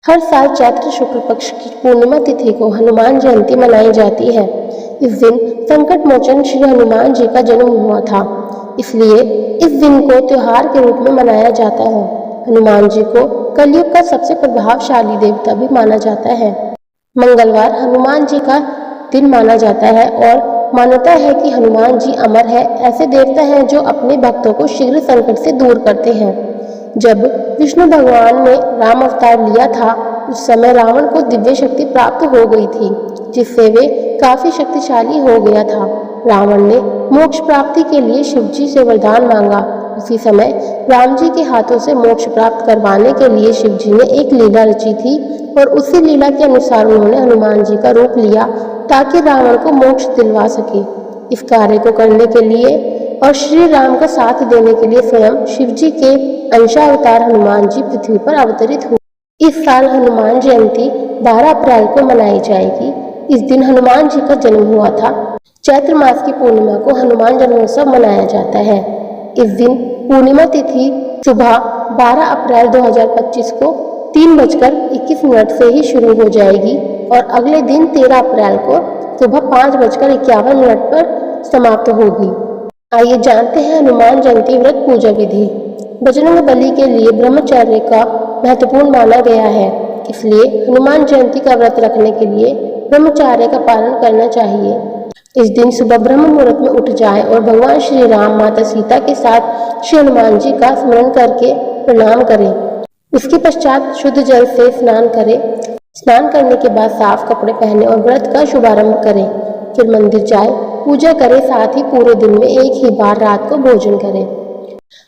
हर साल चैत्र शुक्ल पक्ष की पूर्णिमा तिथि को हनुमान जयंती मनाई जाती है। इस दिन संकट मोचन श्री हनुमान जी का जन्म हुआ था, इसलिए इस दिन को त्योहार के रूप में मनाया जाता है। हनुमान जी को कलयुग का सबसे प्रभावशाली देवता भी माना जाता है। मंगलवार हनुमान जी का दिन माना जाता है और मान्यता है कि हनुमान जी अमर है, ऐसे देवता हैं जो अपने भक्तों को शीघ्र संकट से दूर करते हैं। जब विष्णु भगवान ने राम अवतार लिया था, उस समय रावण को दिव्य शक्ति प्राप्त हो गई थी, जिससे वे काफी शक्तिशाली हो गया था। रावण ने मोक्ष प्राप्ति के लिए शिव जी से वरदान मांगा। उसी समय राम जी के हाथों से मोक्ष प्राप्त करवाने के लिए शिव जी ने एक लीला रची थी और उसी लीला के अनुसार उन्होंने हनुमान जी का रूप लिया ताकि रावण को मोक्ष दिलवा सके। इस कार्य को करने के लिए और श्री राम का साथ देने के लिए स्वयं शिव जी के अंशावतार हनुमान जी पृथ्वी पर अवतरित हुए। इस साल हनुमान जयंती 12 अप्रैल को मनाई जाएगी। इस दिन हनुमान जी का जन्म हुआ था। चैत्र मास की पूर्णिमा को हनुमान जन्मोत्सव मनाया जाता है। इस दिन पूर्णिमा तिथि सुबह 12 अप्रैल 2025 को 3:21 से ही शुरू हो जाएगी और अगले दिन 13 अप्रैल को सुबह 5:51 पर समाप्त होगी। आइए जानते हैं हनुमान जयंती व्रत पूजा विधि। बजरंग बली के लिए ब्रह्मचर्य का महत्वपूर्ण माना गया है, इसलिए हनुमान जयंती का व्रत रखने के लिए ब्रह्मचर्य का पालन करना चाहिए। इस दिन सुबह ब्रह्म मुहूर्त में उठ जाएं और भगवान श्री राम, माता सीता के साथ श्री हनुमान जी का स्मरण करके प्रणाम करें। उसके पश्चात शुद्ध जल से स्नान करें। स्नान करने के बाद साफ कपड़े पहने और व्रत का शुभारंभ करें। फिर मंदिर जाएं, पूजा करें, साथ ही पूरे दिन में एक ही बार रात को भोजन करें।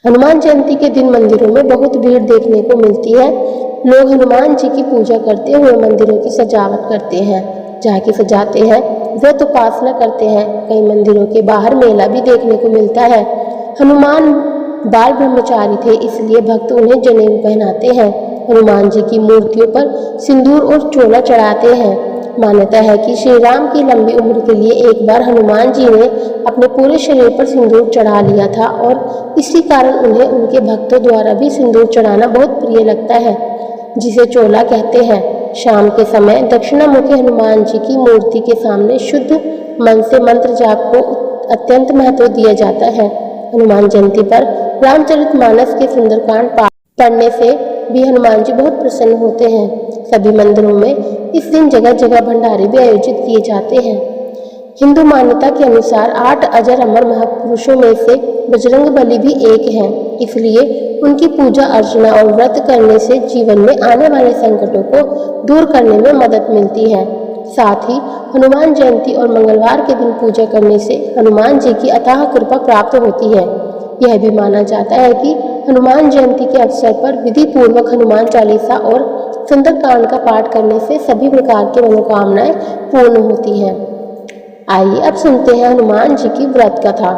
हनुमान जयंती के दिन मंदिरों में बहुत भीड़ देखने को मिलती है। लोग हनुमान जी की पूजा करते हुए मंदिरों की सजावट करते हैं, झांकी सजाते हैं, व्रत उपासना करते हैं। कई मंदिरों के बाहर मेला भी देखने को मिलता है। हनुमान बाल ब्रह्मचारी थे, इसलिए भक्त उन्हें जनेऊ पहनाते हैं। हनुमान जी की मूर्तियों पर सिंदूर और चोला चढ़ाते हैं। मान्यता है कि श्री राम की लंबी उम्र के लिए एक बार हनुमान जी ने अपने पूरे शरीर पर सिंदूर चढ़ा लिया था और इसी कारण उन्हें उनके भक्तों द्वारा भी सिंदूर चढ़ाना बहुत प्रिय लगता है, जिसे चोला कहते हैं। शाम के समय दक्षिणामुखी हनुमान जी की मूर्ति के सामने शुद्ध मन से मंत्र जाप को अत्यंत महत्व दिया जाता है। हनुमान जयंती पर रामचरितमानस के सुंदरकांड पढ़ने से भी हनुमान जी बहुत प्रसन्न होते हैं। सभी मंदिरों में इस दिन जगह जगह भंडारे भी आयोजित किए जाते हैं। हिंदू मान्यता के अनुसार 8 अजर अमर महापुरुषों में से बजरंग बली भी एक हैं, इसलिए उनकी पूजा अर्चना और व्रत करने से जीवन में आने वाले संकटों को दूर करने में मदद मिलती है। साथ ही हनुमान जयंती और मंगलवार के दिन पूजा करने से हनुमान जी की अथाह कृपा प्राप्त होती है। यह भी माना जाता है कि हनुमान जयंती के अवसर पर विधि पूर्वक हनुमान चालीसा और सुंदरकांड का पाठ करने से सभी प्रकार की मनोकामनाएं पूर्ण होती हैं। आइए अब सुनते हैं हनुमान जी की व्रत कथा।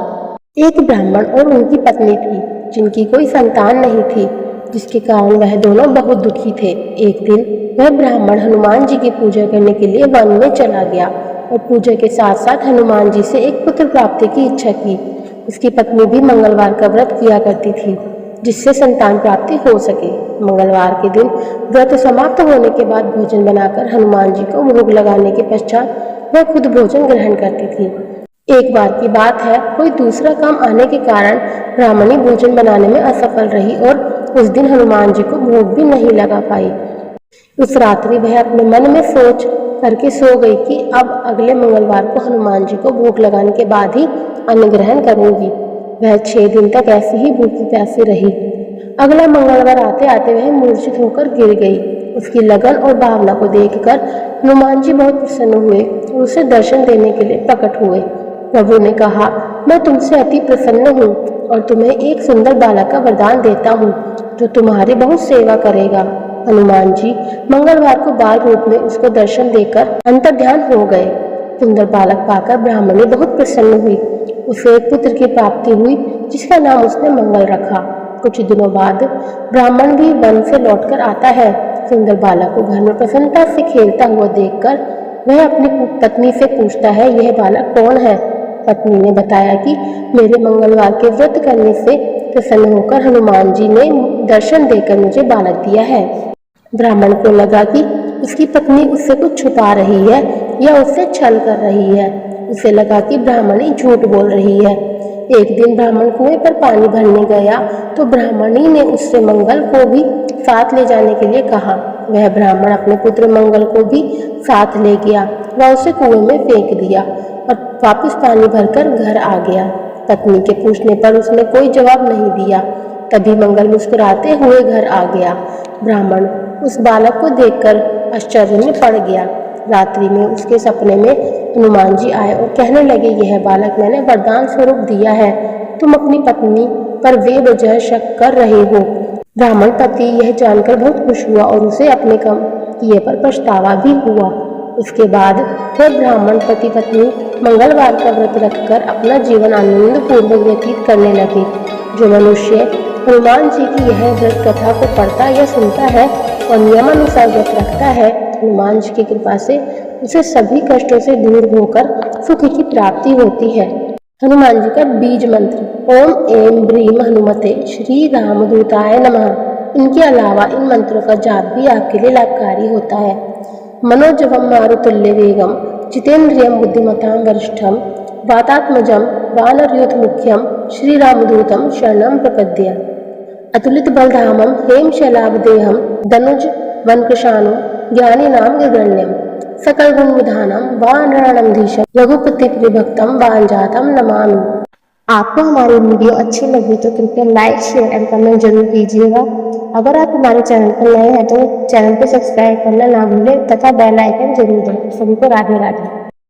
एक ब्राह्मण और उनकी पत्नी थी, जिनकी कोई संतान नहीं थी, जिसके कारण वह दोनों बहुत दुखी थे। एक दिन वह ब्राह्मण हनुमान जी की पूजा करने के लिए वन में चला गया और पूजा के साथ साथ हनुमान जी से एक पुत्र प्राप्ति की इच्छा की। उसकी पत्नी भी मंगलवार का व्रत किया करती थी, जिससे संतान प्राप्ति हो सके। मंगलवार के दिन व्रत समाप्त होने के बाद भोजन बनाकर हनुमान जी को भोग लगाने के पश्चात वह खुद भोजन ग्रहण करती थी। एक बार की बात है, कोई दूसरा काम आने के कारण ब्राह्मणी भोजन बनाने में असफल रही और उस दिन हनुमान जी को भोग भी नहीं लगा पाई। उस रात्रि वह अपने मन में सोच करके सो गई कि अब अगले मंगलवार को हनुमान जी को भोग लगाने के बाद ही अन्न ग्रहण करूंगी। वह 6 दिन तक ऐसी ही भूखी प्यासी रही। अगला मंगलवार आते आते वह मूर्छित होकर गिर गई। उसकी लगन और भावना को देखकर हनुमान जी बहुत प्रसन्न हुए और उसे दर्शन देने के लिए प्रकट हुए। प्रभु ने कहा, मैं तुमसे अति प्रसन्न हूँ और तुम्हें एक सुंदर बालक का वरदान देता हूँ, जो तुम्हारी बहुत सेवा करेगा। हनुमान जी मंगलवार को बाल रूप में उसको दर्शन देकर अंतर्ध्यान हो गए। सुंदर बालक पाकर ब्राह्मणी बहुत प्रसन्न हुई। उसे एक पुत्र की प्राप्ति हुई, जिसका नाम उसने मंगल रखा। कुछ दिनों बाद ब्राह्मण भी वन से लौटकर आता है। सुंदर बालक को घर में प्रसन्नता से खेलता हुआ देखकर वह अपनी पत्नी से पूछता है, यह बालक कौन है? पत्नी ने बताया कि मेरे मंगलवार के व्रत करने से प्रसन्न होकर हनुमान जी ने दर्शन देकर मुझे बालक दिया है। ब्राह्मण को लगा कि उसकी पत्नी उससे कुछ छुपा रही है या उससे छल कर रही है। उसे लगा कि ब्राह्मणी झूठ बोल रही है। एक दिन ब्राह्मण कुएं पर पानी भरने गया तो ब्राह्मणी ने उससे मंगल को भी साथ ले जाने के लिए कहा। वह ब्राह्मण अपने पुत्र मंगल को भी साथ ले गया व उसे कुएं में फेंक दिया और वापस पानी भरकर घर आ गया। पत्नी के पूछने पर उसने कोई जवाब नहीं दिया। तभी मंगल मुस्कुराते हुए घर आ गया। ब्राह्मण उस बालक को देखकर आश्चर्य में पड़ गया। रात्रि में उसके सपने में हनुमान जी आए और कहने लगे, यह बालक मैंने वरदान स्वरूप दिया है, तुम अपनी पत्नी पर बेवजह शक कर रहे हो। ब्राह्मण पति यह जानकर बहुत खुश हुआ और उसे अपने काम किए पर पछतावा भी हुआ। उसके बाद फिर ब्राह्मण पति पत्नी मंगलवार का व्रत रखकर अपना जीवन आनंद पूर्वक व्यतीत करने लगे। जो मनुष्य हनुमान जी की यह व्रत कथा को पढ़ता या सुनता है और नियमानुसार व्रत रखता है, हनुमान जी की कृपा से उसे सभी कष्टों से दूर होकर सुख की प्राप्ति होती है। हनुमान जी का बीज मंत्र ओम ऐं ब्रीम हनुमते श्री रामदूताय नमः। इनके अलावा इन मंत्रों का जाप भी आपके लिए लाभकारी होता है। मनोजवम मारुतुल्य वेगम जितेन्द्रियम बुद्धिमतां वरिष्ठम वातात्मजम वानरयूथ मुख्यम श्री रामदूतम शरणं प्रपद्ये। अतुलित बलधामम हेम शैलाभदेहम धनुज वनकृशानुम ज्ञानिनां गगण्यम सकल गुण विधानम वानराणमधीशम रघुपति प्रियभक्तम वांजातम नमामि। आपको हमारी वीडियो अच्छी लगी तो कृपया लाइक शेयर एंड कमेंट जरूर कीजिएगा। अगर आप हमारे चैनल पर नए हैं तो चैनल को सब्सक्राइब करना ना भूलें तथा बेल आइकन जरूर दबाएं। सभी को राधे राधे।